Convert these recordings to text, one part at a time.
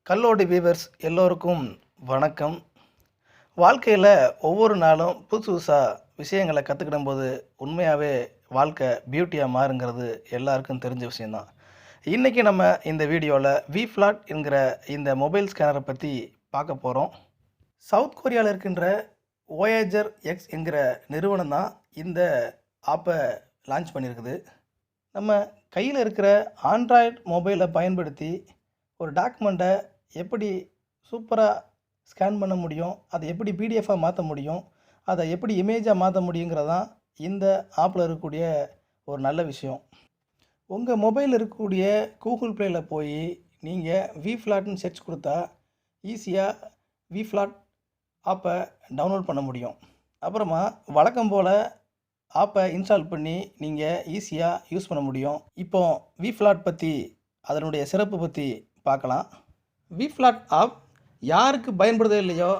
கல்லோடி viewers எல்லோருக்கும் வணக்கம். வாழ்க்கையில் ஒவ்வொரு நாளும் புதுசு புதுசாக விஷயங்களை கற்றுக்கிடும்போது உண்மையாகவே வாழ்க்கை பியூட்டியாக மாறுங்கிறது எல்லாருக்கும் தெரிஞ்ச விஷயந்தான். இன்றைக்கி நம்ம இந்த வீடியோவில் VFlat என்கிற இந்த மொபைல் ஸ்கேனரை பற்றி பார்க்க போகிறோம். சவுத் கொரியாவில் இருக்கின்ற Voyager X என்கிற நிறுவனம் தான் இந்த ஆப்பை லான்ச் பண்ணியிருக்குது. நம்ம கையில் இருக்கிற ஆண்ட்ராய்டு மொபைலை பயன்படுத்தி ஒரு டாக்குமெண்ட்டை எப்படி சூப்பராக ஸ்கேன் பண்ண முடியும், அதை எப்படி பிடிஎஃபாக மாற்ற முடியும், அதை எப்படி இமேஜாக மாற்ற முடியுங்கிறதான் இந்த ஆப்பில் இருக்கக்கூடிய ஒரு நல்ல விஷயம். உங்கள் மொபைலில் இருக்கக்கூடிய கூகுள் ப்ளேயில் போய் நீங்கள் VFlatன்னு சர்ச் கொடுத்தா ஈஸியாக VFlat ஆப்பை டவுன்லோட் பண்ண முடியும். அப்புறமா வழக்கம் போல் ஆப்பை இன்ஸ்டால் பண்ணி நீங்கள் ஈஸியாக யூஸ் பண்ண முடியும். இப்போ VFlat பற்றி அதனுடைய சிறப்பு பற்றி பார்க்கலாம். VFlat ஆப் யாருக்கு பயன்படுதோ இல்லையோ,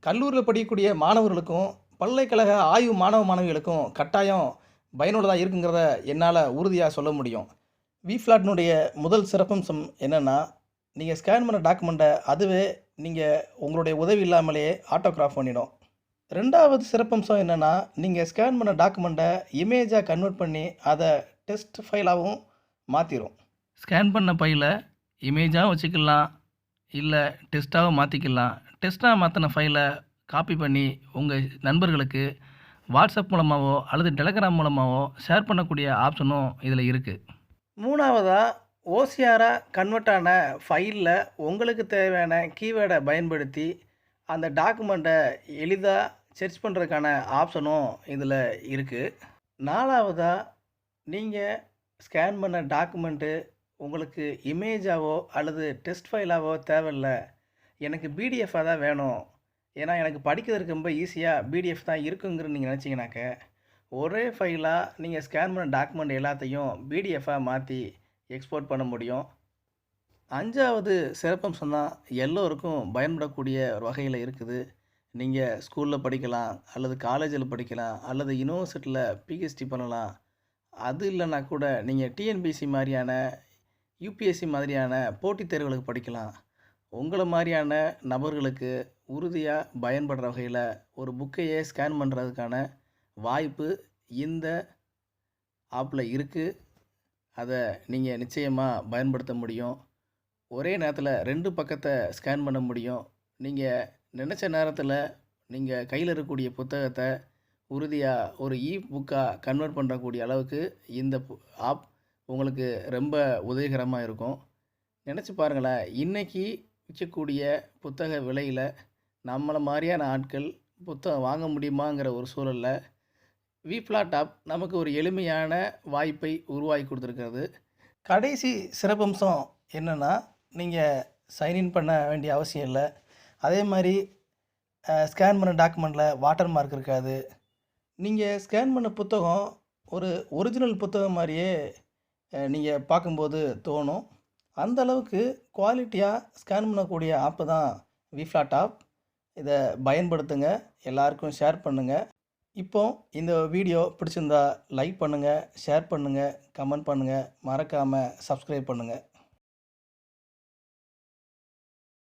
கல்லூரியில் படிக்கக்கூடிய மாணவர்களுக்கும் பல்கலைக்கழக ஆய்வு மாணவிகளுக்கும் கட்டாயம் பயனுள்ளதாக இருக்குங்கிறத என்னால் உறுதியாக சொல்ல முடியும். VFlatனுடைய முதல் சிறப்பம்சம் என்னென்னா, நீங்கள் ஸ்கேன் பண்ண டாக்குமெண்ட்டை அதுவே நீங்கள் உங்களுடைய உதவி இல்லாமலேயே ஆட்டோகிராஃப் பண்ணிடும். ரெண்டாவது சிறப்பம்சம் என்னென்னா, நீங்கள் ஸ்கேன் பண்ண டாக்குமெண்ட்டை இமேஜாக கன்வெர்ட் பண்ணி அதை டெஸ்ட் ஃபைலாகவும் மாற்றிடும். ஸ்கேன் பண்ண ஃபைலை இமேஜாகவும் வச்சுக்கலாம், இல்லை டெஸ்ட்டாகவும் மாற்றிக்கலாம். டெஸ்ட்டாக மாற்றின ஃபைலை காப்பி பண்ணி உங்கள் நண்பர்களுக்கு வாட்ஸ்அப் மூலமாகவோ அல்லது டெலகிராம் மூலமாகவோ ஷேர் பண்ணக்கூடிய ஆப்ஷனும் இதில் இருக்குது. மூணாவதாக ஓசிஆராக கன்வெர்ட் ஆன ஃபைலில் உங்களுக்கு தேவையான கீவேர்டை பயன்படுத்தி அந்த டாக்குமெண்ட்டை எளிதாக சர்ச் பண்ணுறதுக்கான ஆப்ஷனும் இதில் இருக்குது. நாலாவதாக நீங்கள் ஸ்கேன் பண்ண டாக்குமெண்ட்டு உங்களுக்கு இமேஜாவோ அல்லது டெஸ்ட் ஃபைலாவோ தேவையில்லை, எனக்கு பிடிஎஃபாக தான் வேணும், ஏன்னா எனக்கு படிக்கிறதுக்கு ரொம்ப ஈஸியாக பிடிஎஃப் தான் இருக்குங்கிறது நீங்கள் நினச்சிங்கனாக்க, ஒரே ஃபைலாக நீங்கள் ஸ்கேன் பண்ண டாக்குமெண்ட் எல்லாத்தையும் பிடிஎஃபாக மாற்றி எக்ஸ்போர்ட் பண்ண முடியும். அஞ்சாவது சிறப்பம்சம் தான் எல்லோருக்கும் பயன்படக்கூடிய ஒரு வகையில் இருக்குது. நீங்கள் ஸ்கூலில் படிக்கலாம், அல்லது காலேஜில் படிக்கலாம், அல்லது யூனிவர்சிட்டியில் பிஹெச்டி பண்ணலாம். அது இல்லைனா கூட நீங்கள் டிஎன்பிசி மாதிரியான யூபிஎஸ்சி மாதிரியான போட்டித் தேர்வுகளுக்கு படிக்கலாம். உங்களை மாதிரியான நபர்களுக்கு உறுதியாக பயன்படுற வகையில் ஒரு புக்கையே ஸ்கேன் பண்ணுறதுக்கான வாய்ப்பு இந்த ஆப்பில் இருக்குது. அதை நீங்கள் நிச்சயமாக பயன்படுத்த முடியும். ஒரே நேரத்தில் 2 பக்கத்தை ஸ்கேன் பண்ண முடியும். நீங்கள் நினச்ச நேரத்தில் நீங்கள் கையில் இருக்கக்கூடிய புத்தகத்தை உறுதியாக ஒரு புக்காக கன்வெர்ட் பண்ணக்கூடிய அளவுக்கு இந்த ஆப் உங்களுக்கு ரொம்ப உதவிகரமாக இருக்கும். நினச்சி பாருங்களேன், இன்றைக்கி விற்கக்கூடிய புத்தக விலையில் நம்மளை மாதிரியான ஆட்கள் புத்தகம் வாங்க முடியுமாங்கிற ஒரு சூழலில் VFlat ஆப் நமக்கு ஒரு எளிமையான வாய்ப்பை உருவாக்கி கொடுத்துருக்கிறது. கடைசி சிறப்பம்சம் என்னென்னா, நீங்கள் சைன்இன் பண்ண வேண்டிய அவசியம் இல்லை. அதே மாதிரி ஸ்கேன் பண்ண டாக்குமெண்ட்டில் வாட்டர் மார்க் இருக்காது. நீங்கள் ஸ்கேன் பண்ண புத்தகம் ஒரு ஒரிஜினல் புத்தகம் மாதிரியே நீங்கள் பார்க்கும்போது தோணும். அந்த அளவுக்கு குவாலிட்டியாக ஸ்கேன் பண்ணக்கூடிய ஆப்பு தான் VFlat ஆப். இதை பயன்படுத்துங்க, எல்லாருக்கும் ஷேர் பண்ணுங்கள். இப்போ இந்த வீடியோ பிடிச்சிருந்தா லைக் பண்ணுங்கள், ஷேர் பண்ணுங்கள், கமெண்ட் பண்ணுங்கள், மறக்காமல் சப்ஸ்கிரைப் பண்ணுங்கள்.